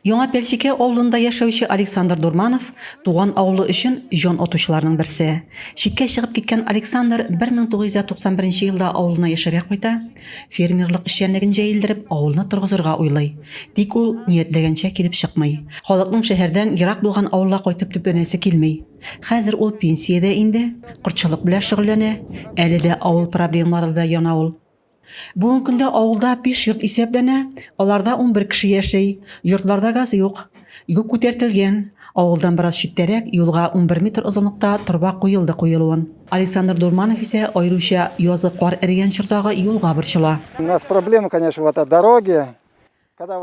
Яңа Пәлшике авылында яшәүче Александр Дурманов туган авылы өчен җан атучыларның берсе. Читкә чыгып киткән Александр 1991 елда авылына яшәргә кайта, фермерлык эшчәнлеген җәелдереп, авылны торгызырга уйлый. Тик ул ниятләгәнчә килеп чыкмый. Халыкның шәһәрдән ерак булган авылга кайтып төпәнәсе килми. Хәзер ул пенсиядә инде, кортчылык белән шөгыльләнә, әле дә авыл проблемалары белән яна ул. Бүгенге көндә авылда 5 йорт исәпләнә, аларда 11 кеше яши, йортларда газ юк. Юл күтәртелгән, авылдан бераз читтәрәк юлга 11 метр озынлыкта торба куелды куелуын. Александр Дурманов исә аеруча язгы кар эргән чордагы юлга борчыла. У нас проблема, конечно, в этой дороге.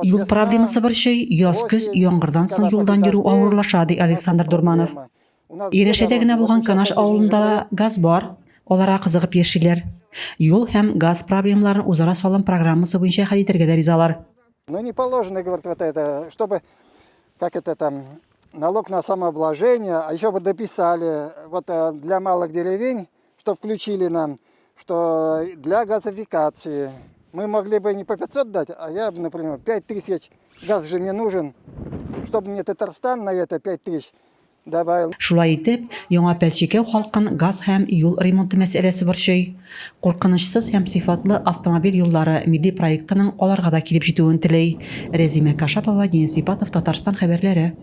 Юл проблемасы борчый, яз-көз яңгырдан соң юлдан йөрү авырлаша, ди Александр Дурманов. Ирешәдә генә булган Канаш авылында газ бар, аларга кызыгып яшиләр. Юл һәм газ проблемаларын үзара салым программасы буенча хәл итәргә дә ризалар. Ну не положено, говорит, вот это, чтобы, как это там, налог на самообложение, а еще бы дописали, вот для малых деревень, что включили нам, что для газификации. Мы могли бы не по 500 дать, а я бы, например, 5000, газ же мне нужен, чтобы мне Татарстан на это 5000 добавил. Шулай итеп, Яңа Пәлшикә халкын газ һәм юл ремонты мәсьәләсе борчый. Куркынычсыз һәм сыйфатлы автомобиль юллары милли проектының аларга да килеп җитүен теләй. Рәзимә Кашапова, Денис Ипатов, Татарстан хәбәрләре.